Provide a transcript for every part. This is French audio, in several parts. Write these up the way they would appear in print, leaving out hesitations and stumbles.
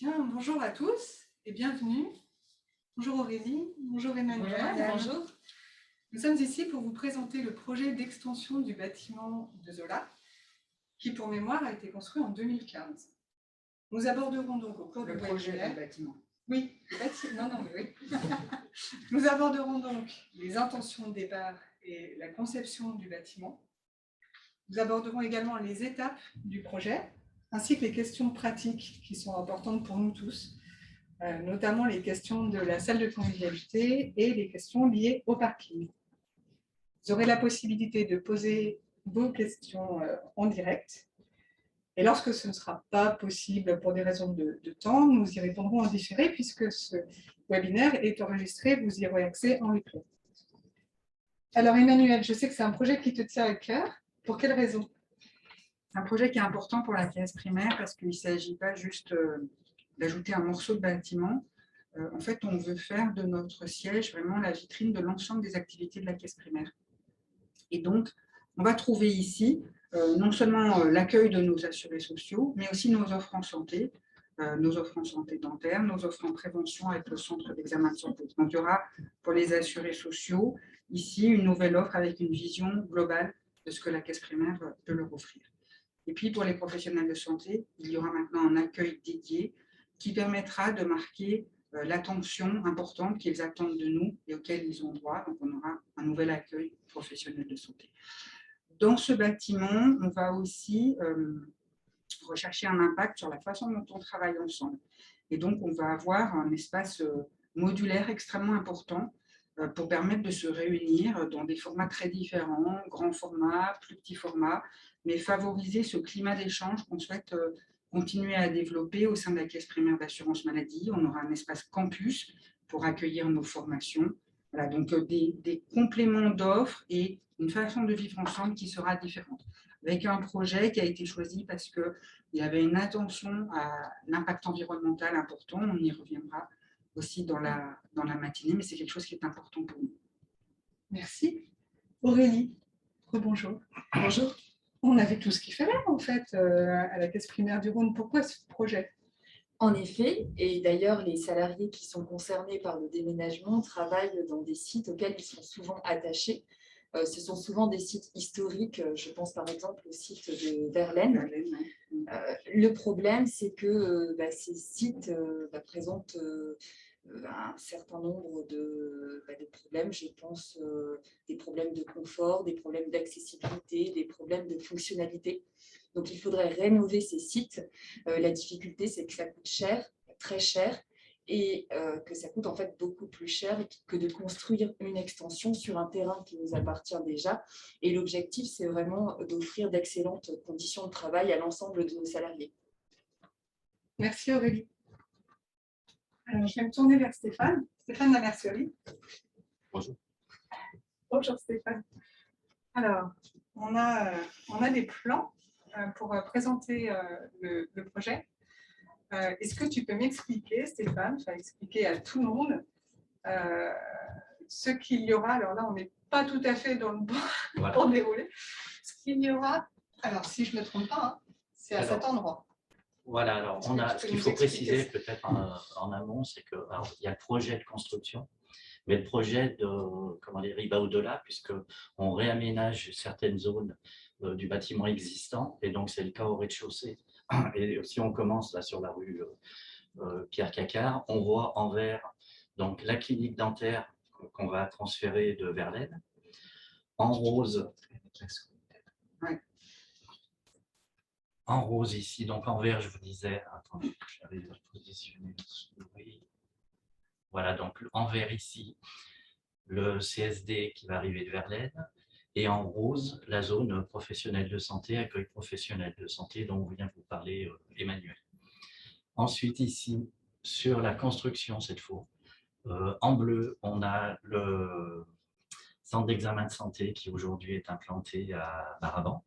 Bien, bonjour à tous et bienvenue. Bonjour Aurélie, bonjour Emmanuel. Bonjour. Nous sommes ici pour vous présenter le projet d'extension du bâtiment de Zola, qui pour mémoire a été construit en 2015. Nous aborderons donc au cours du webinaire... bâtiment. Oui, le bâtiment, non, mais oui. Nous aborderons donc les intentions de départ et la conception du bâtiment. Nous aborderons également les étapes du projet, ainsi que les questions pratiques qui sont importantes pour nous tous, notamment les questions de la salle de convivialité et les questions liées au parking. Vous aurez la possibilité de poser vos questions en direct. Et lorsque ce ne sera pas possible pour des raisons de temps, nous y répondrons en différé puisque ce webinaire est enregistré, vous y aurez accès en replay. Alors Emmanuel, je sais que c'est un projet qui te tient à cœur. Pour quelles raisons? Un projet qui est important pour la caisse primaire parce qu'il ne s'agit pas juste d'ajouter un morceau de bâtiment. En fait, on veut faire de notre siège vraiment la vitrine de l'ensemble des activités de la caisse primaire. Et donc, on va trouver ici non seulement l'accueil de nos assurés sociaux, mais aussi nos offres en santé dentaire, nos offres en prévention avec le centre d'examen de santé. Donc, il y aura pour les assurés sociaux ici une nouvelle offre avec une vision globale de ce que la caisse primaire peut leur offrir. Et puis, pour les professionnels de santé, il y aura maintenant un accueil dédié qui permettra de marquer l'attention importante qu'ils attendent de nous et auquel ils ont droit. Donc, on aura un nouvel accueil professionnel de santé. Dans ce bâtiment, on va aussi rechercher un impact sur la façon dont on travaille ensemble. Et donc, on va avoir un espace modulaire extrêmement important pour permettre de se réunir dans des formats très différents, grand format, plus petit format, mais favoriser ce climat d'échange qu'on souhaite continuer à développer au sein de la caisse primaire d'assurance maladie. On aura un espace campus pour accueillir nos formations. Voilà, donc des compléments d'offres et une façon de vivre ensemble qui sera différente. Avec un projet qui a été choisi parce qu'il y avait une attention à l'impact environnemental important. On y reviendra aussi dans la matinée, mais c'est quelque chose qui est important pour nous. Merci. Aurélie, rebonjour. Bonjour. On avait tout ce qu'il fallait en fait à la caisse primaire du Rhône. Pourquoi ce projet? En effet, et d'ailleurs les salariés qui sont concernés par le déménagement travaillent dans des sites auxquels ils sont souvent attachés. Ce sont souvent des sites historiques, je pense par exemple au site de Verlaine. Le problème, c'est que ces sites présentent un certain nombre de problèmes, je pense des problèmes de confort, des problèmes d'accessibilité, des problèmes de fonctionnalité. Donc, il faudrait rénover ces sites. La difficulté, c'est que ça coûte cher, très cher, et que ça coûte en fait beaucoup plus cher que de construire une extension sur un terrain qui nous appartient déjà. Et l'objectif, c'est vraiment d'offrir d'excellentes conditions de travail à l'ensemble de nos salariés. Merci Aurélie. Alors, je vais me tourner vers Stéphane. Stéphane Lamercieri. Bonjour. Bonjour Stéphane. Alors, on a des plans pour présenter le projet. Est-ce que tu peux m'expliquer, Stéphane, enfin expliquer à tout le monde ce qu'il y aura? Alors là, on n'est pas tout à fait dans le bon Voilà. pour dérouler. Ce qu'il y aura, alors si je ne me trompe pas, hein, c'est à cet endroit. Voilà, alors ce qu'il faut préciser peut-être en amont, c'est qu'il y a le projet de construction, mais le projet il va au-delà, puisqu'on réaménage certaines zones du bâtiment existant, et donc c'est le cas au rez-de-chaussée. Et si on commence là sur la rue Pierre Cacquart, on voit en vert donc, la clinique dentaire qu'on va transférer de Verlaine. En rose, en rose ici, donc en vert, je vous disais, attendez, j'avais positionné le souris. Voilà, donc en vert ici, le CSD qui va arriver de Verlaine, et en rose, la zone professionnelle de santé, accueil professionnel de santé dont vient vous parler Emmanuel. Ensuite ici, sur la construction cette fois, en bleu, on a le centre d'examen de santé qui aujourd'hui est implanté à Baraban.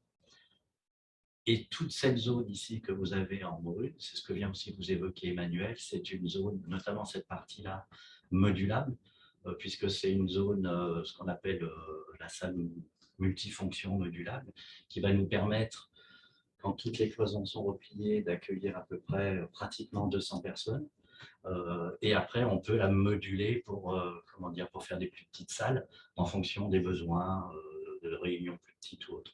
Et toute cette zone ici que vous avez en brune, c'est ce que vient aussi vous évoquer Emmanuel, c'est une zone, notamment cette partie-là, modulable, puisque c'est une zone, ce qu'on appelle la salle multifonction modulable, qui va nous permettre quand toutes les cloisons sont repliées, d'accueillir à peu près pratiquement 200 personnes. Et après, on peut la moduler pour, comment dire, pour faire des plus petites salles en fonction des besoins de réunions plus petites ou autres.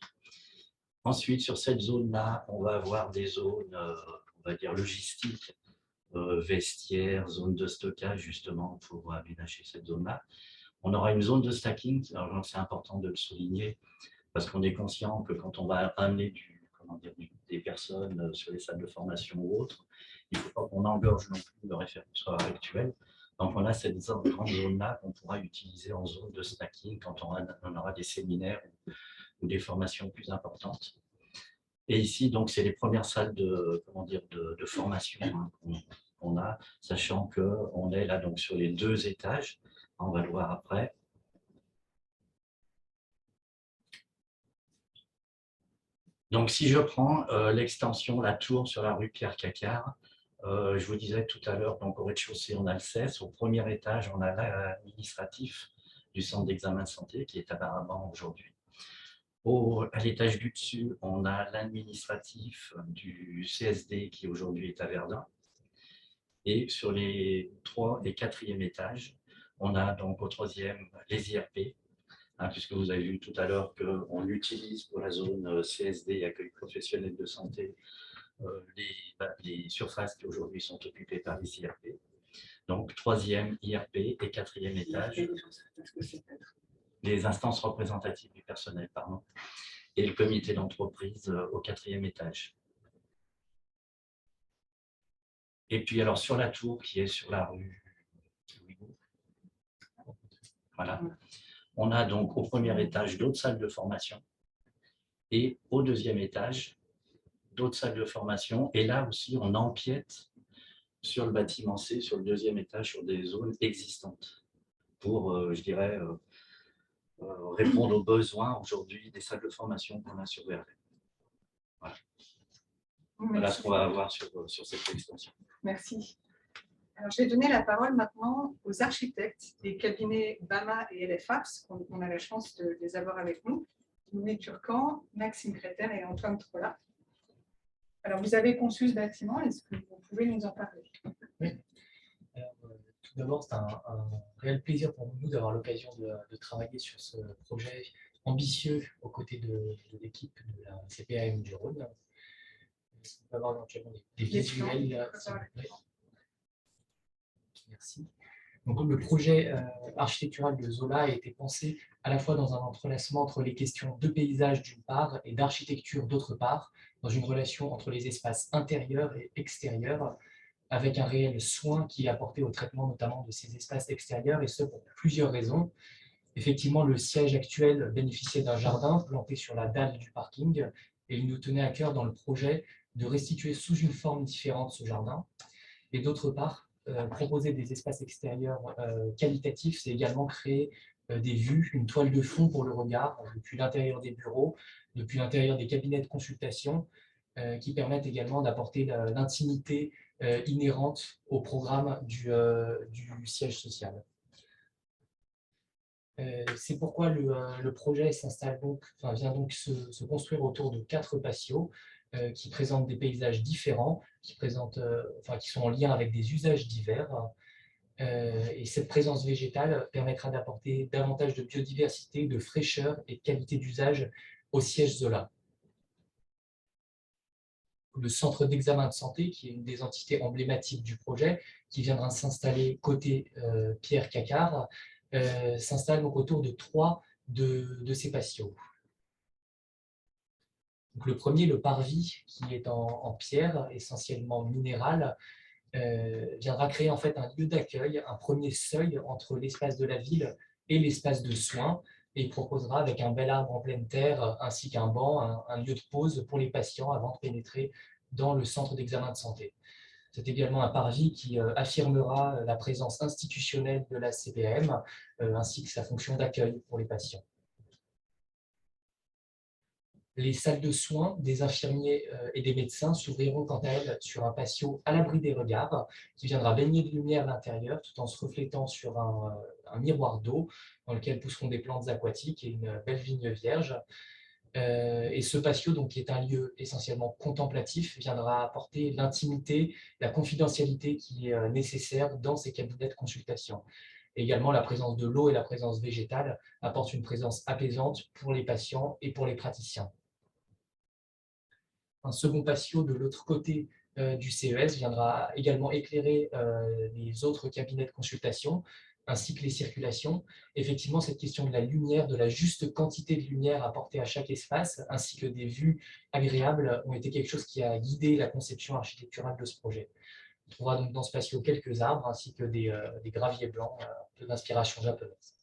Ensuite, sur cette zone-là, on va avoir des zones, on va dire, logistiques, vestiaires, zones de stockage, justement, pour aménager cette zone-là. On aura une zone de stacking, alors c'est important de le souligner, parce qu'on est conscient que quand on va amener des personnes sur les salles de formation ou autres, il ne faut pas qu'on engorge non plus le réfectoire actuel. Donc, on a cette grande zone-là qu'on pourra utiliser en zone de snacking quand on aura des séminaires ou des formations plus importantes. Et ici, donc, c'est les premières salles de, de formation qu'on a, sachant qu'on est là donc, sur les 2 étages. On va le voir après. Donc, si je prends l'extension, la tour sur la rue Pierre-Cacquart, je vous disais tout à l'heure, donc au rez-de-chaussée, on a le CES. Au premier étage, on a l'administratif du centre d'examen de santé qui est apparemment aujourd'hui. À l'étage du dessus, on a l'administratif du CSD qui aujourd'hui est à Verdun. Et sur les 3 et 4e étages, on a donc au 3e les IRP, puisque vous avez vu tout à l'heure qu'on utilise pour la zone CSD, accueil professionnel de santé, les surfaces qui aujourd'hui sont occupées par les IRP. Donc 3e IRP et 4e étage, les instances représentatives du personnel, pardon, et le comité d'entreprise au 4e étage. Et puis alors sur la tour qui est sur la rue, voilà, on a donc au premier étage d'autres salles de formation et au 2e étage d'autres salles de formation. Et là aussi, on empiète sur le bâtiment C, sur le 2e étage, sur des zones existantes pour, je dirais, répondre aux besoins aujourd'hui des salles de formation qu'on a sur VRV. Voilà. Voilà ce qu'on va avoir sur cette extension. Merci. Alors, je vais donner la parole maintenant aux architectes des cabinets BAMA et LFAPS, qu'on a la chance de les avoir avec nous, Louis Turcan, Maxime Créter et Antoine Trolla. Alors, vous avez conçu ce bâtiment, est-ce que vous pouvez nous en parler? Oui. Alors, tout d'abord, c'est un réel plaisir pour nous d'avoir l'occasion de travailler sur ce projet ambitieux aux côtés de l'équipe de la CPAM du Rhône. On va avoir éventuellement des visuels. Merci. Donc, le projet architectural de Zola a été pensé à la fois dans un entrelacement entre les questions de paysage d'une part et d'architecture d'autre part, dans une relation entre les espaces intérieurs et extérieurs, avec un réel soin qui est apporté au traitement notamment de ces espaces extérieurs, et ce pour plusieurs raisons. Effectivement, le siège actuel bénéficiait d'un jardin planté sur la dalle du parking, et il nous tenait à cœur dans le projet de restituer sous une forme différente ce jardin. Et d'autre part, proposer des espaces extérieurs qualitatifs, c'est également créer des vues, une toile de fond pour le regard, depuis l'intérieur des bureaux, depuis l'intérieur des cabinets de consultation, qui permettent également d'apporter l'intimité inhérente au programme du siège social. C'est pourquoi le projet vient donc se construire autour de 4 patios qui présentent des paysages différents, qui sont en lien avec des usages divers. Et cette présence végétale permettra d'apporter davantage de biodiversité, de fraîcheur et de qualité d'usage au siège Zola. Le centre d'examen de santé, qui est une des entités emblématiques du projet, qui viendra s'installer côté Pierre-Cacquart, s'installe donc autour de 3 de ces patios. Donc le premier, le parvis, qui est en pierre, essentiellement minérale, viendra créer en fait un lieu d'accueil, un premier seuil entre l'espace de la ville et l'espace de soins, et proposera avec un bel arbre en pleine terre ainsi qu'un banc, un lieu de pause pour les patients avant de pénétrer dans le centre d'examen de santé. C'est également un parvis qui affirmera la présence institutionnelle de la CPAM ainsi que sa fonction d'accueil pour les patients. Les salles de soins des infirmiers et des médecins s'ouvriront quant à elles sur un patio à l'abri des regards qui viendra baigner de lumière l'intérieur tout en se reflétant sur un miroir d'eau dans lequel pousseront des plantes aquatiques et une belle vigne vierge. Et ce patio, donc, qui est un lieu essentiellement contemplatif, viendra apporter l'intimité, la confidentialité qui est nécessaire dans ces cabinets de consultation. Également, la présence de l'eau et la présence végétale apportent une présence apaisante pour les patients et pour les praticiens. Un second patio de l'autre côté du CES viendra également éclairer les autres cabinets de consultation ainsi que les circulations. Effectivement, cette question de la lumière, de la juste quantité de lumière apportée à chaque espace, ainsi que des vues agréables, ont été quelque chose qui a guidé la conception architecturale de ce projet. On trouvera donc dans ce patio quelques arbres ainsi que des graviers blancs d'inspiration japonaise.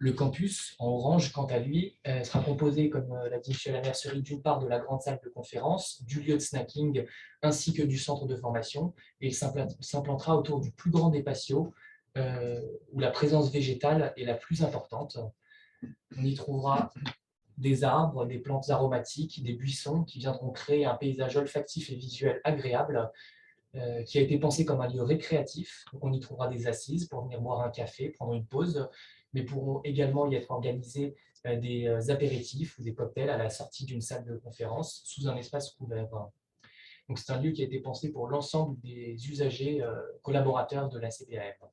Le campus, en orange, quant à lui, sera composé, comme l'a dit Michel Lamercerie, d'une part de la grande salle de conférence, du lieu de snacking, ainsi que du centre de formation. Et il s'implantera autour du plus grand des patios, où la présence végétale est la plus importante. On y trouvera des arbres, des plantes aromatiques, des buissons qui viendront créer un paysage olfactif et visuel agréable, qui a été pensé comme un lieu récréatif. Donc on y trouvera des assises pour venir boire un café, prendre une pause, mais pourront également y être organisés des apéritifs ou des cocktails à la sortie d'une salle de conférence sous un espace couvert. Donc c'est un lieu qui a été pensé pour l'ensemble des usagers collaborateurs de la CPAM.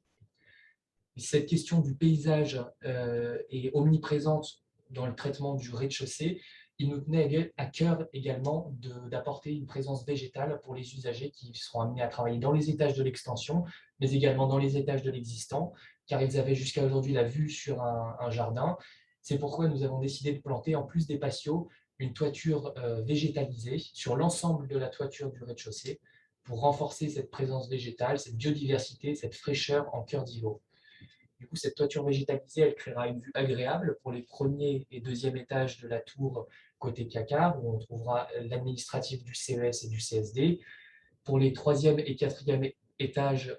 Cette question du paysage est omniprésente dans le traitement du rez-de-chaussée. Il nous tenait à cœur également d'apporter une présence végétale pour les usagers qui seront amenés à travailler dans les étages de l'extension, mais également dans les étages de l'existant, car ils avaient jusqu'à aujourd'hui la vue sur un jardin. C'est pourquoi nous avons décidé de planter, en plus des patios, une toiture végétalisée sur l'ensemble de la toiture du rez-de-chaussée pour renforcer cette présence végétale, cette biodiversité, cette fraîcheur en cœur d'îlot. Du coup, cette toiture végétalisée, elle créera une vue agréable pour les premiers et deuxième étages de la tour côté CACAR, où on trouvera l'administratif du CES et du CSD. Pour les troisième et quatrième étages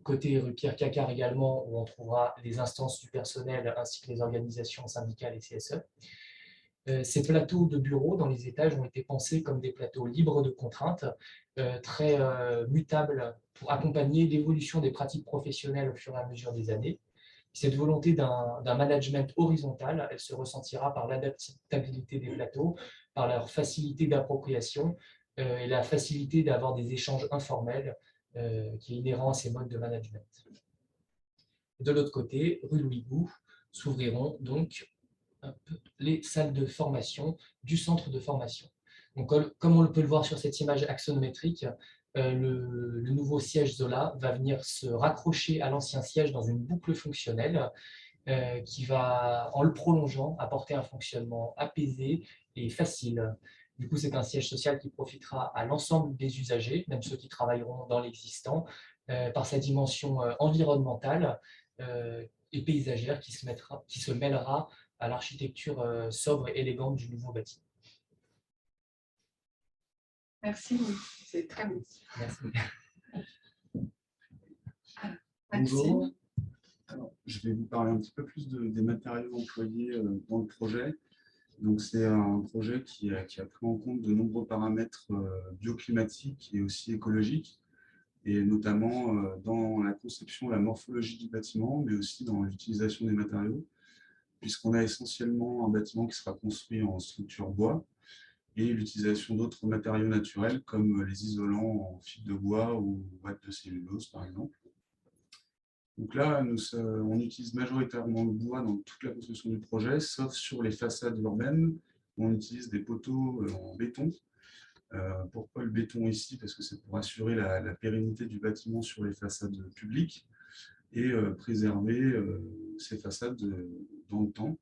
côté rue Pierre CACAR également, où on trouvera les instances du personnel ainsi que les organisations syndicales et CSE. Ces plateaux de bureaux dans les étages ont été pensés comme des plateaux libres de contraintes, très mutables pour accompagner l'évolution des pratiques professionnelles au fur et à mesure des années. Cette volonté d'un management horizontal, elle se ressentira par l'adaptabilité des plateaux, par leur facilité d'appropriation et la facilité d'avoir des échanges informels qui est inhérent à ces modes de management. De l'autre côté, rue Louis-Bou, s'ouvriront donc les salles de formation du centre de formation. Donc, comme on peut le voir sur cette image axonométrique, le nouveau siège Zola va venir se raccrocher à l'ancien siège dans une boucle fonctionnelle qui va, en le prolongeant, apporter un fonctionnement apaisé et facile. Du coup, c'est un siège social qui profitera à l'ensemble des usagers, même ceux qui travailleront dans l'existant, par sa dimension environnementale et paysagère qui se mêlera à l'architecture sobre et élégante du nouveau bâtiment. Merci, Louis. C'est très beau. Merci. Bonjour. Alors, je vais vous parler un petit peu plus des matériaux employés dans le projet. Donc, c'est un projet qui a pris en compte de nombreux paramètres bioclimatiques et aussi écologiques, et notamment dans la conception, la morphologie du bâtiment, mais aussi dans l'utilisation des matériaux, puisqu'on a essentiellement un bâtiment qui sera construit en structure bois et l'utilisation d'autres matériaux naturels comme les isolants en fibre de bois ou ouate de cellulose, par exemple. Donc là, on utilise majoritairement le bois dans toute la construction du projet, sauf sur les façades urbaines, où on utilise des poteaux en béton. Pourquoi le béton ici? Parce que c'est pour assurer la pérennité du bâtiment sur les façades publiques et préserver ces façades dans le temps.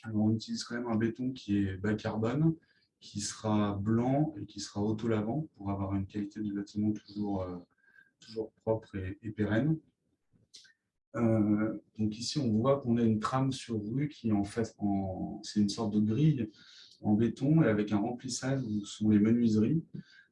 Alors, on utilise quand même un béton qui est bas carbone, qui sera blanc et qui sera auto-lavant pour avoir une qualité du bâtiment toujours propre et pérenne. Donc ici, on voit qu'on a une trame sur rue qui est en fait, c'est une sorte de grille en béton et avec un remplissage où sont les menuiseries.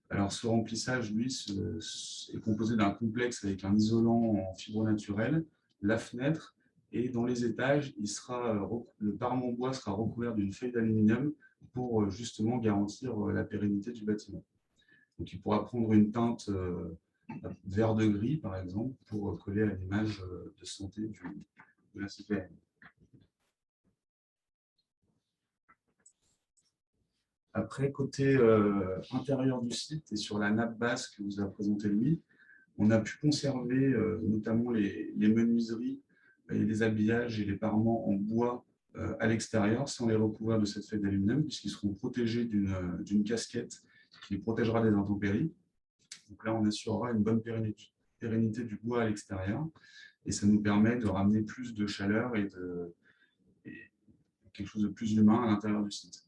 Alors ce remplissage, lui, est composé d'un complexe avec un isolant en fibre naturelle, la fenêtre, et dans les étages, le parement bois sera recouvert d'une feuille d'aluminium pour justement garantir la pérennité du bâtiment. Donc il pourra prendre une teinte vert de gris, par exemple, pour coller à l'image de santé de la CPAM. Après, côté intérieur du site et sur la nappe basse que vous a présenté Louis, on a pu conserver notamment les menuiseries et les habillages et les parements en bois à l'extérieur sans les recouvrir de cette feuille d'aluminium puisqu'ils seront protégés d'une casquette qui les protégera des intempéries. Donc là, on assurera une bonne pérennité du bois à l'extérieur et ça nous permet de ramener plus de chaleur et quelque chose de plus humain à l'intérieur du site.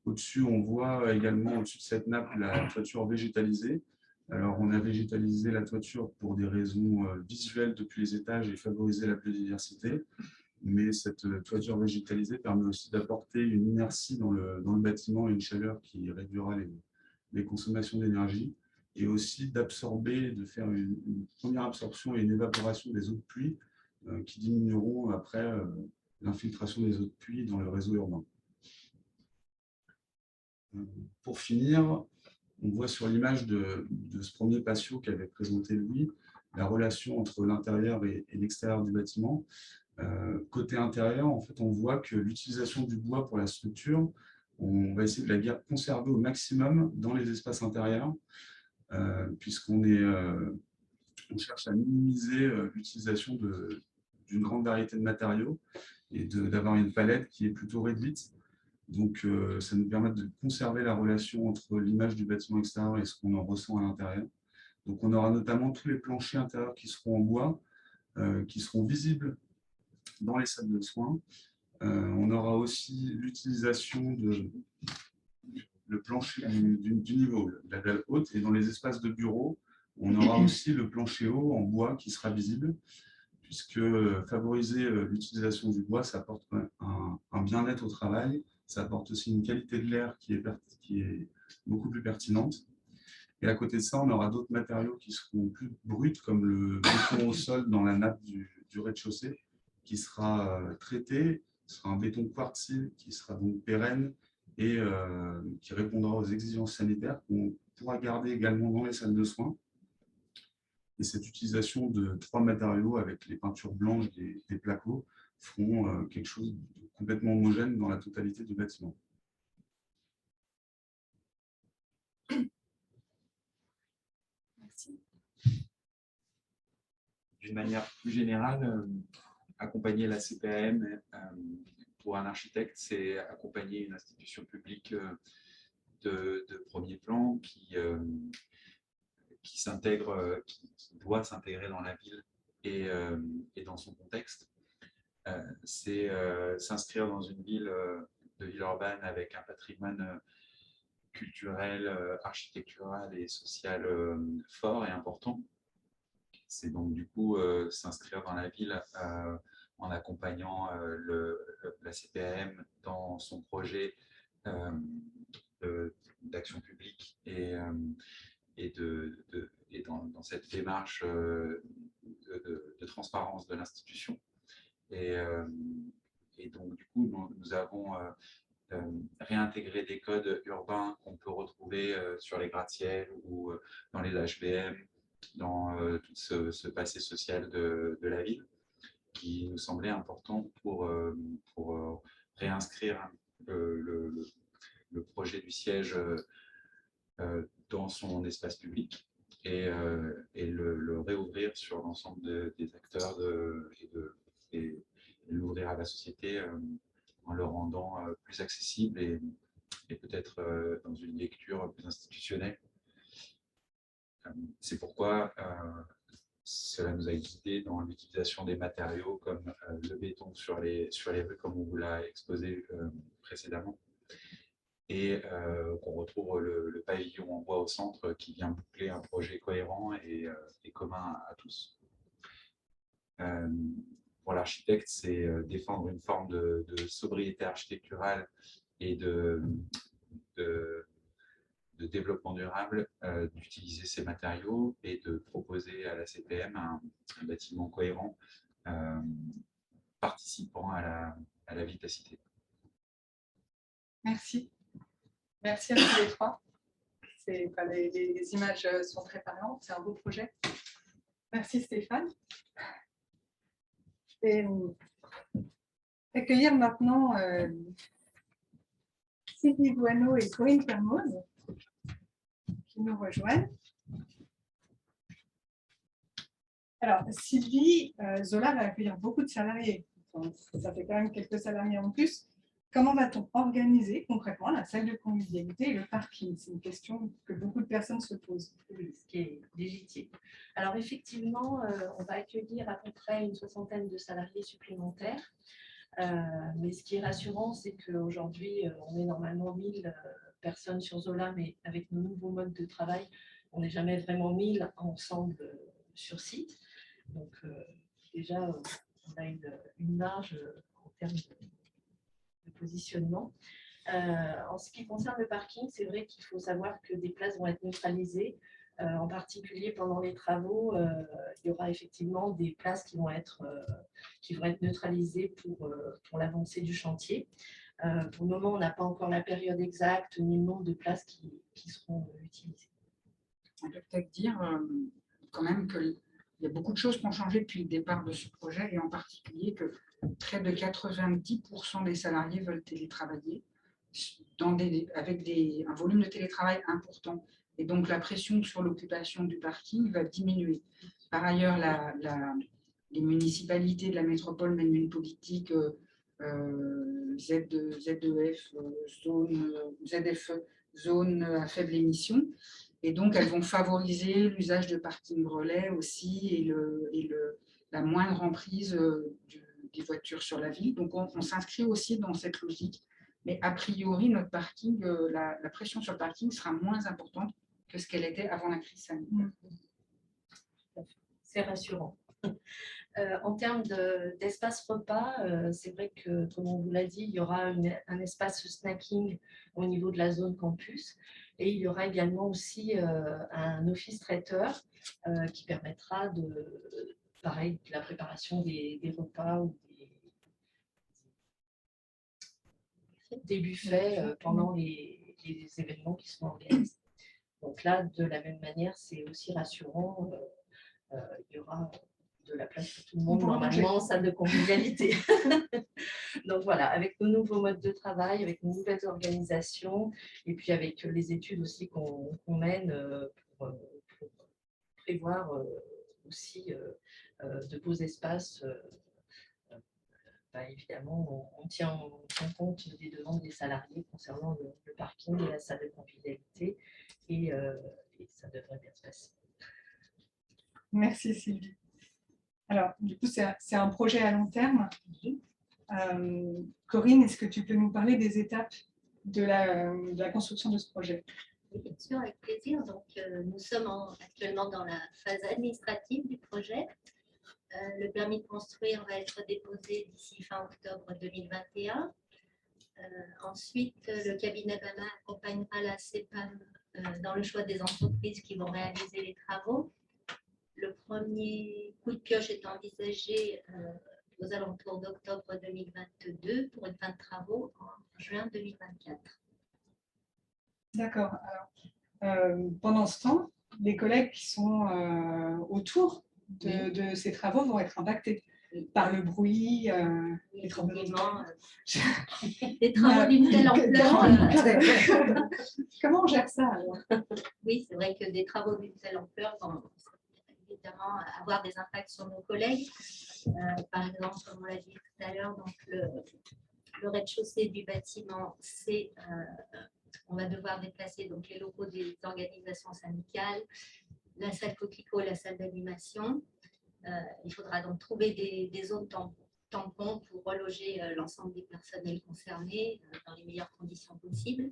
Au-dessus, on voit également, au-dessus de cette nappe, la toiture végétalisée. Alors, on a végétalisé la toiture pour des raisons visuelles depuis les étages et favoriser la biodiversité. Mais cette toiture végétalisée permet aussi d'apporter une inertie dans le bâtiment et une chaleur qui réduira les consommations d'énergie. Et aussi d'absorber, de faire une première absorption et une évaporation des eaux de pluie qui diminueront après l'infiltration des eaux de pluie dans le réseau urbain. Pour finir, on voit sur l'image de ce premier patio qu'avait présenté Louis, la relation entre l'intérieur et l'extérieur du bâtiment. Côté intérieur, en fait, on voit que l'utilisation du bois pour la structure, on va essayer de la conserver au maximum dans les espaces intérieurs, puisqu'on on cherche à minimiser l'utilisation d'une grande variété de matériaux et d'avoir une palette qui est plutôt réduite. Donc, ça nous permet de conserver la relation entre l'image du bâtiment extérieur et ce qu'on en ressent à l'intérieur. Donc, on aura notamment tous les planchers intérieurs qui seront en bois, qui seront visibles dans les salles de soins. On aura aussi l'utilisation le plancher du niveau, la dalle haute, et dans les espaces de bureau, on aura aussi le plancher haut en bois qui sera visible, puisque favoriser l'utilisation du bois, ça apporte un bien-être au travail, ça apporte aussi une qualité de l'air qui est beaucoup plus pertinente. Et à côté de ça, on aura d'autres matériaux qui seront plus bruts, comme le béton au sol dans la nappe du rez-de-chaussée, qui sera traité. Ce sera un béton quartzile qui sera donc pérenne et qui répondra aux exigences sanitaires qu'on pourra garder également dans les salles de soins. Et cette utilisation de 3 matériaux avec les peintures blanches des placos feront quelque chose de complètement homogène dans la totalité du bâtiment. Merci. D'une manière plus générale, accompagner la CPAM pour un architecte, c'est accompagner une institution publique de premier plan qui doit s'intégrer dans la ville et dans son contexte. C'est s'inscrire dans une ville de ville urbaine avec un patrimoine culturel, architectural et social fort et important. C'est donc du coup s'inscrire dans la ville en accompagnant la CPAM dans son projet d'action publique et dans cette démarche de transparence de l'institution. Et donc du coup, nous avons réintégré des codes urbains qu'on peut retrouver sur les gratte-ciels ou dans les HBM, dans tout ce passé social de la ville, qui nous semblait important pour réinscrire le projet du siège dans son espace public et le réouvrir sur l'ensemble des acteurs et l'ouvrir à la société en le rendant plus accessible et peut-être dans une lecture plus institutionnelle. C'est pourquoi cela nous a guidés dans l'utilisation des matériaux comme le béton sur les rues, comme on vous l'a exposé précédemment, et qu'on retrouve le pavillon en bois au centre qui vient boucler un projet cohérent et commun à tous. Pour l'architecte, c'est défendre une forme de sobriété architecturale et de développement durable, d'utiliser ces matériaux et de proposer à la CPM un bâtiment cohérent participant à la vitacité. Merci. Merci à tous les trois. Les images sont très parlantes, c'est un beau projet. Merci Stéphane. Et accueillir maintenant Sylvie Boineau et Corinne Fermoz qui nous rejoignent. Alors, Sylvie, Zola va accueillir beaucoup de salariés. Enfin, ça fait quand même quelques salariés en plus. Comment va-t-on organiser concrètement la salle de convivialité et le parking? C'est une question que beaucoup de personnes se posent. Oui, ce qui est légitime. Alors effectivement, on va accueillir à peu près une 60aine de salariés supplémentaires. Mais ce qui est rassurant, c'est qu'aujourd'hui, on est normalement 1000 personnes sur Zola, mais avec nos nouveaux modes de travail, on n'est jamais vraiment 1000 ensemble sur site. Donc déjà, on a une marge en termes de positionnement. En ce qui concerne le parking, c'est vrai qu'il faut savoir que des places vont être neutralisées. En particulier pendant les travaux, il y aura effectivement des places qui vont être neutralisées pour l'avancée du chantier. Pour le moment, on n'a pas encore la période exacte ni le nombre de places qui seront utilisées. On peut peut-être dire quand même qu'il y a beaucoup de choses qui ont changé depuis le départ de ce projet, et en particulier que près de 90% des salariés veulent télétravailler avec un volume de télétravail important. Et donc, la pression sur l'occupation du parking va diminuer. Par ailleurs, les municipalités de la métropole mènent une politique ZFE, zone à faible émission. Et donc, elles vont favoriser l'usage de parking relais aussi et la moindre emprise des voitures sur la ville. Donc, on s'inscrit aussi dans cette logique. Mais a priori, notre parking, la pression sur le parking sera moins importante que ce qu'elle était avant la crise sanitaire. C'est rassurant. En termes d'espace repas, c'est vrai que, comme on vous l'a dit, il y aura un espace snacking au niveau de la zone campus. Et il y aura également aussi un office traiteur qui permettra de la préparation des repas ou des buffets pendant les événements qui sont organisés. Donc là, de la même manière, c'est aussi rassurant. Il y aura de la place pour tout le monde, normalement, en salle de convivialité. Donc voilà, avec nos nouveaux modes de travail, avec nos nouvelles organisations, et puis avec les études aussi qu'on mène pour prévoir aussi de beaux espaces. Évidemment, on tient compte des demandes des salariés concernant le parking et la salle de convivialité, et ça devrait bien se passer. Merci Sylvie. Alors, du coup, c'est un projet à long terme. Corinne, est-ce que tu peux nous parler des étapes de la construction de ce projet? Oui, bien sûr, avec plaisir. Donc, nous sommes actuellement dans la phase administrative du projet. Le permis de construire va être déposé d'ici fin octobre 2021. Ensuite, le cabinet BAMA accompagnera la CEPAM dans le choix des entreprises qui vont réaliser les travaux. Le premier coup de pioche est envisagé aux alentours d'octobre 2022 pour une fin de travaux en juin 2024. D'accord. Alors, pendant ce temps, les collègues qui sont autour de ces travaux vont être impactés par le bruit, les tremblements. Des travaux d'une telle ampleur. Comment on gère ça alors? Oui, c'est vrai que des travaux d'une telle ampleur vont évidemment avoir des impacts sur nos collègues. Par exemple, comme on l'a dit tout à l'heure, donc le rez-de-chaussée du bâtiment, on va devoir déplacer donc les locaux des organisations syndicales, la salle coquelicot, la salle d'animation. Il faudra donc trouver des zones tampons pour reloger l'ensemble des personnels concernés dans les meilleures conditions possibles.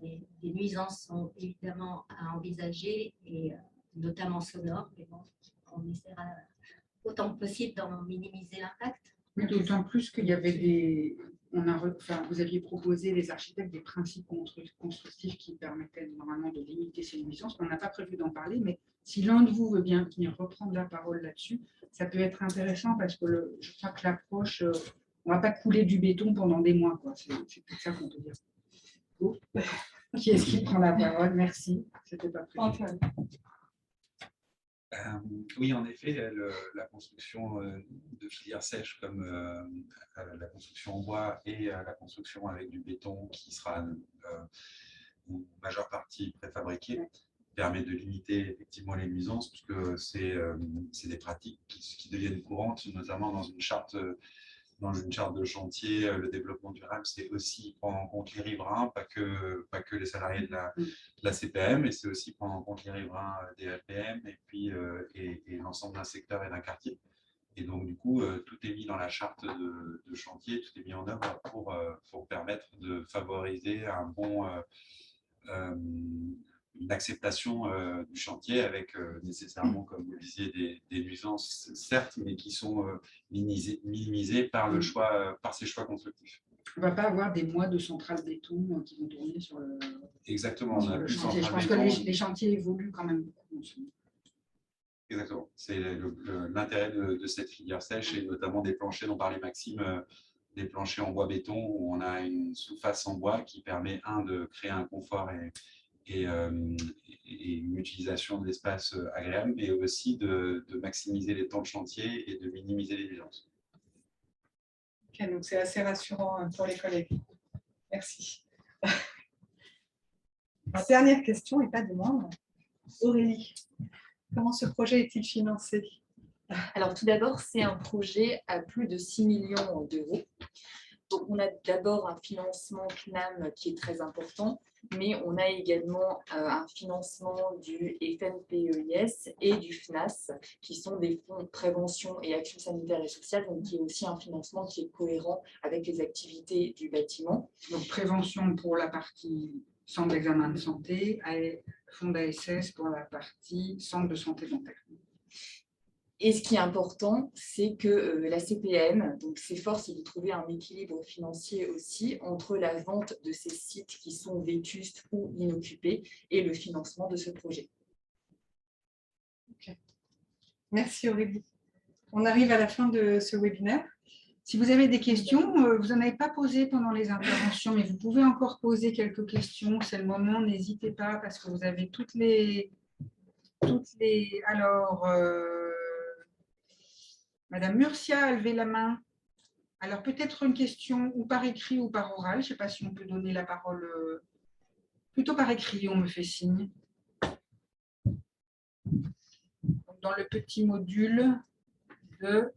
Des nuisances sont évidemment à envisager, et notamment sonores, mais bon, on essaiera autant que possible d'en minimiser l'impact. Mais d'autant plus qu'il y avait vous aviez proposé, les architectes, des principes constructifs qui permettaient normalement de limiter ces nuisances. On n'a pas prévu d'en parler, mais si l'un de vous veut bien venir reprendre la parole là-dessus, ça peut être intéressant parce que je crois que l'approche, on ne va pas couler du béton pendant des mois, quoi. C'est tout ça qu'on peut dire. Oh. Qui est-ce qui prend la parole? Merci. C'était pas prévu. Antoine. Oui, en effet, la construction de filières sèches comme la construction en bois et la construction avec du béton qui sera en majeure partie préfabriquée permet de limiter effectivement les nuisances puisque c'est des pratiques qui deviennent courantes, notamment dans une charte de chantier. Le développement durable, c'est aussi prendre en compte les riverains, pas que les salariés de la CPM, et c'est aussi prendre en compte les riverains des LPM et puis et l'ensemble d'un secteur et d'un quartier. Et donc, du coup, tout est mis dans la charte de chantier, tout est mis en œuvre pour permettre de favoriser une acceptation du chantier avec nécessairement, comme vous le disiez, des nuisances, certes, mais qui sont minimisées par ces choix constructifs. On ne va pas avoir des mois de centrales béton qui vont tourner sur le, Exactement. sur le chantier. Je pense que les chantiers évoluent quand même beaucoup. Exactement. C'est l'intérêt de cette filière sèche et notamment des planchers dont parlait Maxime, des planchers en bois béton où on a une sous-face en bois qui permet, de créer un confort et une utilisation de l'espace agréable, mais aussi de maximiser les temps de chantier et de minimiser les nuisances. Ok, donc c'est assez rassurant pour les collègues. Merci. Ma dernière question, et pas des moindres. Aurélie, comment ce projet est-il financé? Alors tout d'abord, c'est un projet à plus de 6 millions d'euros. Donc on a d'abord un financement CNAM qui est très important, mais on a également un financement du FNPEIS et du FNAS, qui sont des fonds de prévention et action sanitaire et sociale, donc qui est aussi un financement qui est cohérent avec les activités du bâtiment. Donc prévention pour la partie centre d'examen de santé et fonds d'ASS pour la partie centre de santé dentaire. Et ce qui est important, c'est que la CPM s'efforce de trouver un équilibre financier aussi entre la vente de ces sites qui sont vétustes ou inoccupés et le financement de ce projet. Okay. Merci Aurélie. On arrive à la fin de ce webinaire. Si vous avez des questions, vous n'en avez pas posé pendant les interventions, mais vous pouvez encore poser quelques questions. C'est le moment, n'hésitez pas parce que vous avez toutes les... Alors... Madame Murcia a levé la main. Alors, peut-être une question ou par écrit ou par oral. Je ne sais pas si on peut donner la parole. Plutôt par écrit, on me fait signe. Dans le petit module de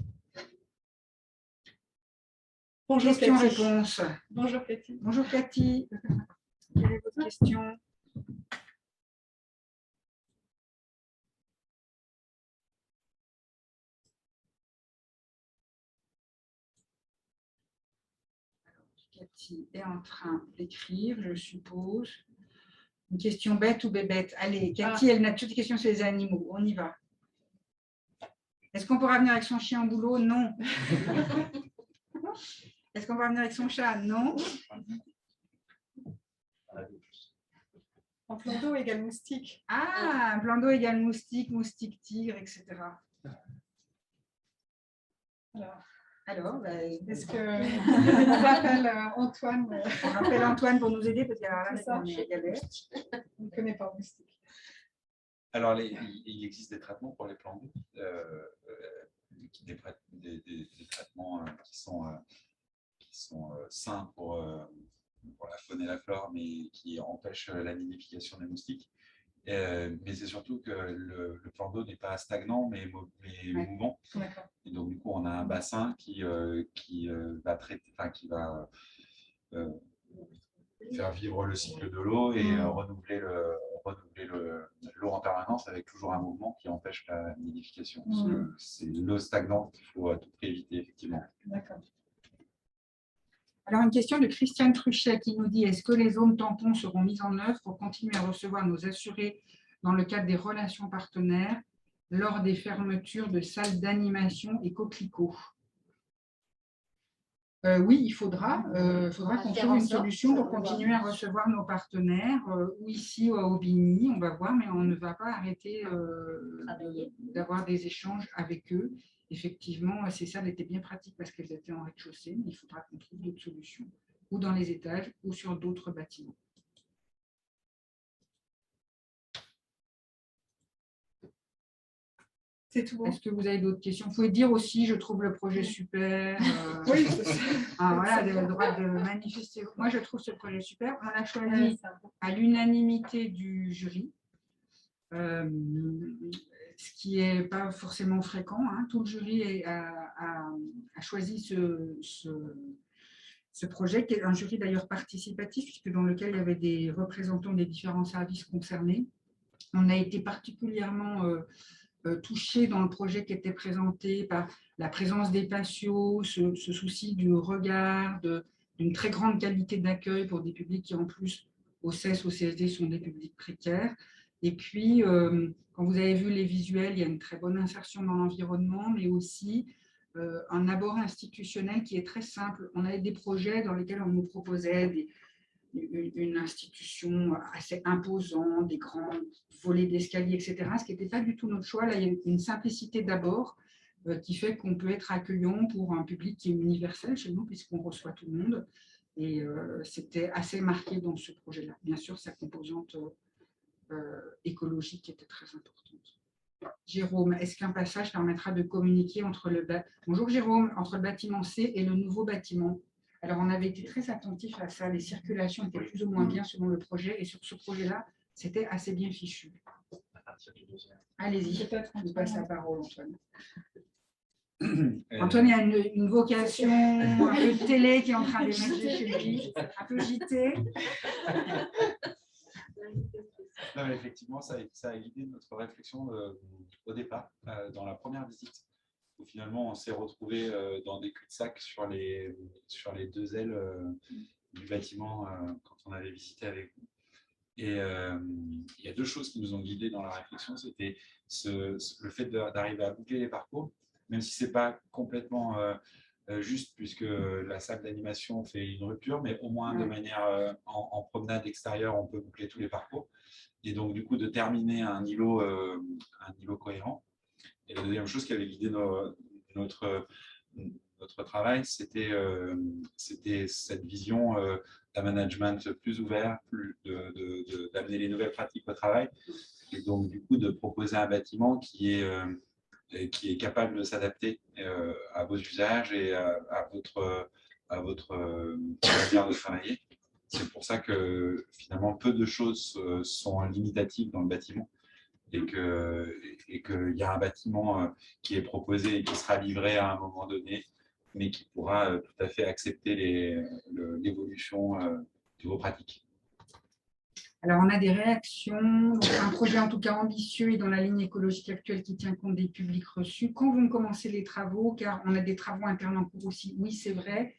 questions-réponses. Bonjour Cathy. Bonjour Cathy. Quelle est votre question? Cathy est en train d'écrire, je suppose. Une question bête ou bébête? Allez, Cathy, elle n'a toutes les questions sur les animaux. On y va. Est-ce qu'on pourra venir avec son chien au boulot? Non. Est-ce qu'on va venir avec son chat? Non. Un plan d'eau égale moustique. Ah, un plan d'eau égale moustique, moustique, tigre, etc. Alors, est-ce qu'on rappelle Antoine On rappelle Antoine pour nous aider parce qu'on est galère. On ne connaît pas moustique. Alors, il existe des traitements pour les plans d'eau, des traitements qui sont sains pour la faune et la flore, mais qui empêchent la nidification des moustiques. Mais c'est surtout que le plan d'eau n'est pas stagnant, mais mouvant. Et donc, du coup, on a un bassin qui va traiter, qui va faire vivre le cycle de l'eau et renouveler l'eau en permanence avec toujours un mouvement qui empêche la nidification. C'est l'eau stagnante qu'il faut à tout prix éviter, effectivement. D'accord. Alors, une question de Christiane Truchet qui nous dit: est-ce que les zones tampons seront mises en œuvre pour continuer à recevoir nos assurés dans le cadre des relations partenaires lors des fermetures de salles d'animation et coquelicots? Oui, il faudra qu'on trouve une solution pour continuer à recevoir nos partenaires, ou ici ou à Aubigny, on va voir, mais on ne va pas arrêter d'avoir des échanges avec eux. Effectivement, ces salles étaient bien pratiques parce qu'elles étaient en rez-de-chaussée, mais il faudra qu'on trouve d'autres solutions, ou dans les étages, ou sur d'autres bâtiments. C'est tout. Est-ce que vous avez d'autres questions? Vous pouvez dire aussi, je trouve le projet super. Oui, voilà, le droit de manifester. Moi, je trouve ce projet super. On l'a choisi à l'unanimité du jury, ce qui n'est pas forcément fréquent. Hein. Tout le jury a choisi ce projet, qui est un jury d'ailleurs participatif, puisque dans lequel il y avait des représentants des différents services concernés. On a été particulièrement touché dans le projet qui était présenté par la présence des patios, ce souci du regard, d'une très grande qualité d'accueil pour des publics qui en plus au CES, au CSD sont des publics précaires. Et puis, quand vous avez vu les visuels, il y a une très bonne insertion dans l'environnement, mais aussi un abord institutionnel qui est très simple. On avait des projets dans lesquels on nous proposait une institution assez imposante, des grands volets d'escalier, etc., ce qui n'était pas du tout notre choix. Là, il y a une simplicité d'abord qui fait qu'on peut être accueillant pour un public qui est universel chez nous, puisqu'on reçoit tout le monde. Et c'était assez marqué dans ce projet-là. Bien sûr, sa composante écologique était très importante. Jérôme, est-ce qu'un passage permettra de communiquer entre Bonjour Jérôme, entre le bâtiment C et le nouveau bâtiment? Alors, on avait été très attentifs à ça. Les circulations étaient plus ou moins bien selon le projet. Et sur ce projet-là, c'était assez bien fichu. Allez-y, je vous passe la parole, Antoine. Antoine, il y a une vocation un peu de télé qui est en train d'émerger chez lui, un peu JT. Non, mais effectivement, ça a guidé notre réflexion au départ, dans la première visite, où finalement on s'est retrouvé dans des cul-de-sac sur les deux ailes du bâtiment quand on avait visité avec vous. Et il y a deux choses qui nous ont guidés dans la réflexion, c'était le fait d'arriver à boucler les parcours, même si ce n'est pas complètement juste, puisque la salle d'animation fait une rupture, mais au moins de manière en promenade extérieure, on peut boucler tous les parcours. Et donc, du coup, de terminer un îlot cohérent. Et la deuxième chose qui avait guidé notre travail, c'était cette vision d'un management plus ouvert, d'amener les nouvelles pratiques au travail, et donc du coup de proposer un bâtiment qui est capable de s'adapter à vos usages et à votre manière de travailler. C'est pour ça que finalement peu de choses sont limitatives dans le bâtiment, et qu'il y a un bâtiment qui est proposé et qui sera livré à un moment donné, mais qui pourra tout à fait accepter l'évolution de vos pratiques. Alors, on a des réactions. Donc, un projet en tout cas ambitieux et dans la ligne écologique actuelle qui tient compte des publics reçus. Quand vont commencer les travaux? Car on a des travaux internes en cours aussi. Oui, c'est vrai.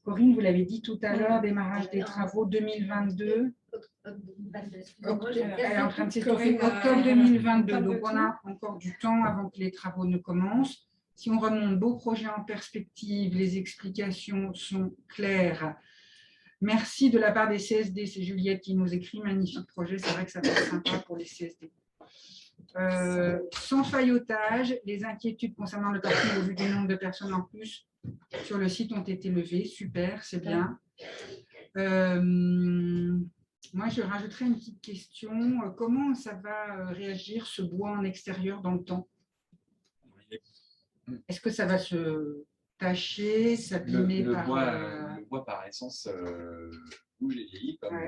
Corinne, vous l'avez dit tout à l'heure, démarrage des travaux 2022. Elle est en train de s'étoffer octobre 2022. Donc, on a encore du temps avant que les travaux ne commencent. Si on remonte beau projet en perspective, les explications sont claires. Merci de la part des CSD. C'est Juliette qui nous écrit. Magnifique projet. C'est vrai que ça va être sympa pour les CSD. Sans faillotage, les inquiétudes concernant le parking au vu du nombre de personnes en plus sur le site ont été levées. Super, c'est bien. Moi, je rajouterais une petite question. Comment ça va réagir ce bois en extérieur dans le temps? Est-ce que ça va se tacher, s'abîmer le bois, par essence, bouge et vieillit, comme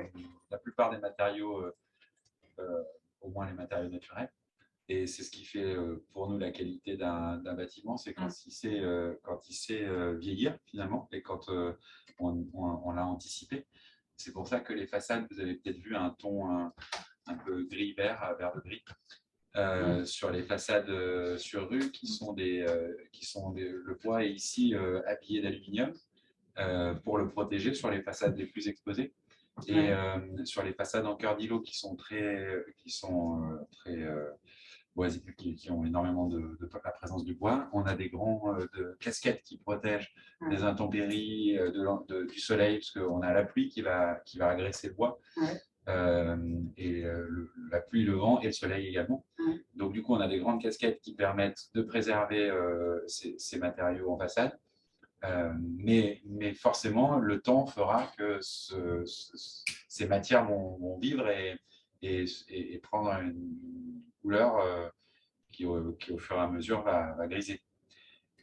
la plupart des matériaux, au moins les matériaux naturels. Et c'est ce qui fait pour nous la qualité d'un bâtiment, c'est quand il sait vieillir finalement, et quand on l'a anticipé. C'est pour ça que les façades, vous avez peut-être vu un ton un peu gris-vert, vert de gris, sur les façades sur rue, qui sont le bois est ici habillé d'aluminium pour le protéger sur les façades les plus exposées. Et sur les façades en cœur d'îlot qui ont énormément de la présence du bois, on a des grands casquettes qui protègent des intempéries, du soleil, parce qu'on a la pluie qui va agresser le bois, et la pluie, le vent et le soleil également. Donc du coup, on a des grandes casquettes qui permettent de préserver ces matériaux en façade. Mais forcément, le temps fera que ces matières vont vivre et prendre une couleur qui au fur et à mesure va griser.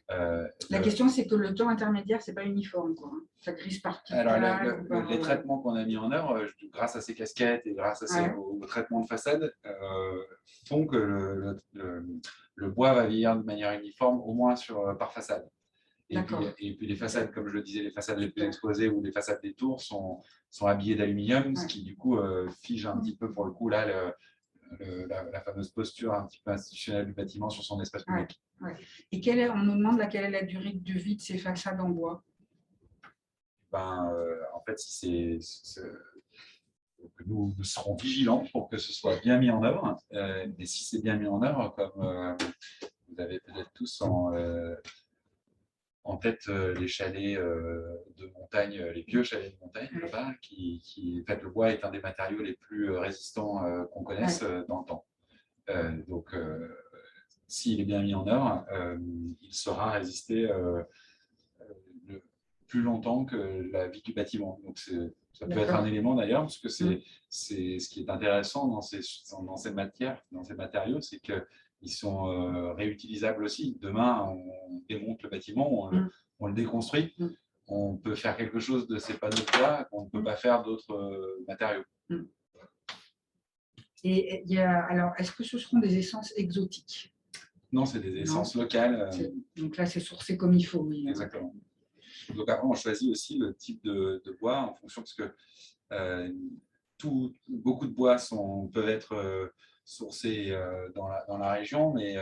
La question, c'est que le temps intermédiaire, c'est pas uniforme, quoi. Ça grise par petit. Alors, les traitements qu'on a mis en œuvre, grâce à ces casquettes et grâce au traitement de façade, font que le bois va vieillir de manière uniforme, au moins par façade. Et puis les façades, comme je le disais, les façades les plus exposées ou les façades des tours sont habillées d'aluminium, ce qui du coup fige un petit peu pour le coup là la fameuse posture un petit peu institutionnelle du bâtiment sur son espace public. Et on nous demande quelle est la durée de vie de ces façades en bois? En fait, nous serons vigilants pour que ce soit bien mis en œuvre. Mais si c'est bien mis en œuvre, comme vous avez peut-être tous en tête les chalets de montagne, les vieux chalets de montagne, là-bas, en fait, le bois est un des matériaux les plus résistants qu'on connaisse dans le temps. Donc, s'il est bien mis en œuvre, il saura résister plus longtemps que la vie du bâtiment. Donc, ça peut être un élément d'ailleurs, parce que c'est ce qui est intéressant dans ces matières, dans ces matériaux, c'est qu'ils sont réutilisables aussi. Demain, on démonte le bâtiment, on le déconstruit, on peut faire quelque chose de ces panneaux de bois qu'on ne peut pas faire d'autres matériaux. Et alors, est-ce que ce seront des essences exotiques? Non, c'est des essences locales. Donc là, c'est sourcé comme il faut. Oui. Exactement. Donc après, on choisit aussi le type de bois en fonction, parce que beaucoup de bois peuvent être sourcés dans la région, mais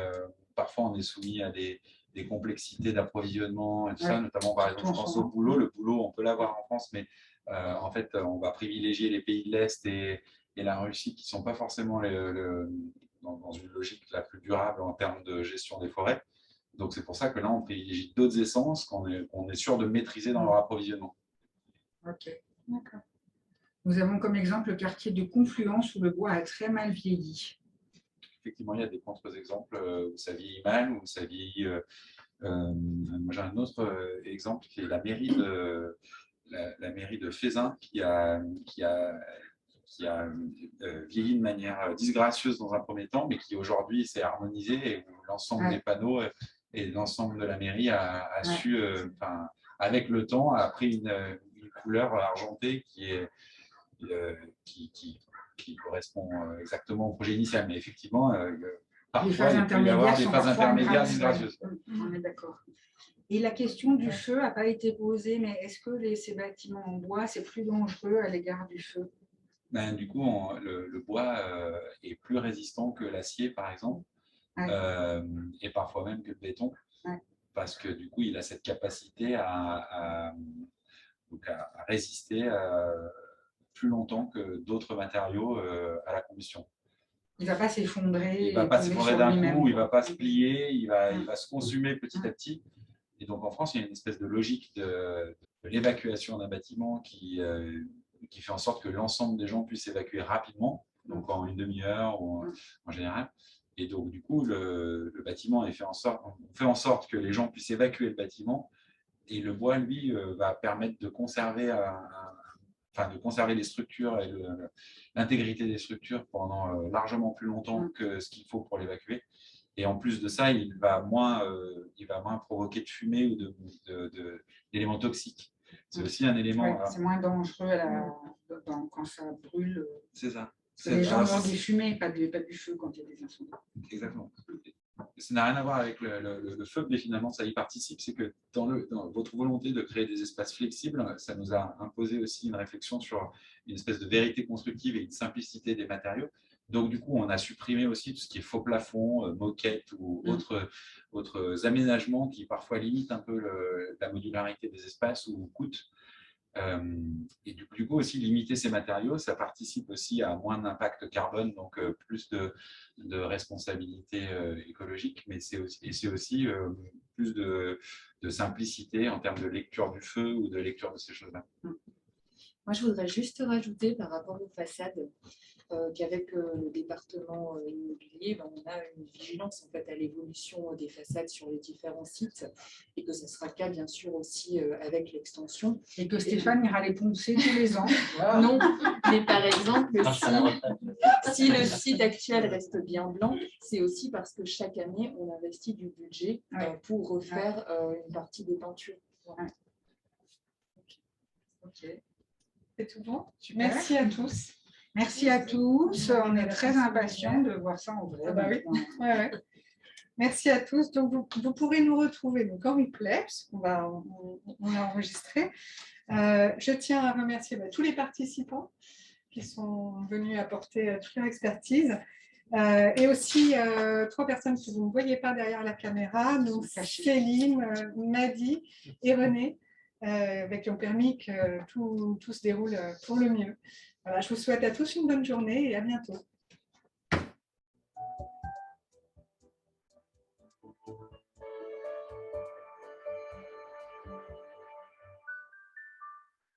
parfois on est soumis à des complexités d'approvisionnement et tout ça, notamment par exemple, je pense au bouleau. Le bouleau, on peut l'avoir en France, mais en fait, on va privilégier les pays de l'Est et la Russie qui ne sont pas forcément dans une logique la plus durable en termes de gestion des forêts. Donc, c'est pour ça que là, on privilégie d'autres essences qu'on est sûr de maîtriser dans leur approvisionnement. Ok, d'accord. Nous avons comme exemple le quartier de Confluence où le bois a très mal vieilli. Effectivement, il y a des contre-exemples où ça vieillit mal, où ça vieillit. Moi, j'ai un autre exemple qui est la mairie de Fézin qui a vieilli de manière disgracieuse dans un premier temps, mais qui aujourd'hui s'est harmonisé et où l'ensemble des panneaux et l'ensemble de la mairie a su, avec le temps, a pris une couleur argentée qui correspond exactement au projet initial. Mais effectivement, parfois, il peut y avoir des phases intermédiaires disgracieuses. On est d'accord. Et la question du feu n'a pas été posée, mais est-ce que ces bâtiments en bois, c'est plus dangereux à l'égard du feu? Du coup, le bois est plus résistant que l'acier, par exemple, et parfois même que le béton, parce que du coup, il a cette capacité à résister plus longtemps que d'autres matériaux à la combustion. Il ne va pas s'effondrer. Il ne va pas s'effondrer d'un coup, il ne va pas se plier, il va se consumer petit à petit. Et donc, en France, il y a une espèce de logique de l'évacuation d'un bâtiment qui fait en sorte que l'ensemble des gens puissent évacuer rapidement, donc en une demi-heure ou en général. Et donc, du coup, le bâtiment on fait en sorte que les gens puissent évacuer le bâtiment, et le bois, lui, va permettre de conserver, les structures et l'intégrité des structures pendant largement plus longtemps que ce qu'il faut pour l'évacuer. Et en plus de ça, il va moins provoquer de fumée ou d'éléments toxiques. C'est aussi un élément. C'est moins dangereux quand ça brûle. C'est ça. Les gens ont des fumées, pas du feu quand il y a des incendies. Exactement. Ça n'a rien à voir avec le feu, mais finalement, ça y participe. C'est que dans votre volonté de créer des espaces flexibles, ça nous a imposé aussi une réflexion sur une espèce de vérité constructive et une simplicité des matériaux. Donc, du coup, on a supprimé aussi tout ce qui est faux plafond, moquette ou autres aménagements qui parfois limitent un peu la modularité des espaces ou coûtent. Et du coup aussi limiter ces matériaux, ça participe aussi à moins d'impact carbone, donc plus de responsabilité écologique, mais c'est aussi plus de simplicité en termes de lecture du feu ou de lecture de ces choses-là. Moi, je voudrais juste rajouter par rapport aux façades qu'avec le département immobilier, ben, on a une vigilance en fait, à l'évolution des façades sur les différents sites et que ce sera le cas bien sûr aussi avec l'extension. Et que Stéphane ira les poncer tous les ans. Non, mais par exemple, Quand je serai à la retraite. si le site actuel reste bien blanc, c'est aussi parce que chaque année, on investit du budget pour refaire une partie des peintures. Voilà. Ok. C'est tout bon. Super. Merci à tous. Merci à tous. On est très impatients de voir ça en vrai. Ah bah oui. maintenant. Ouais, ouais. Merci à tous. Donc, vous pourrez nous retrouver donc, en replay, parce qu'on on a enregistré. Je tiens à remercier tous les participants qui sont venus apporter toute leur expertise. Et aussi 3 personnes que vous ne voyez pas derrière la caméra, donc Céline, Madi et René, qui ont permis que tout se déroule pour le mieux. Voilà, je vous souhaite à tous une bonne journée et à bientôt.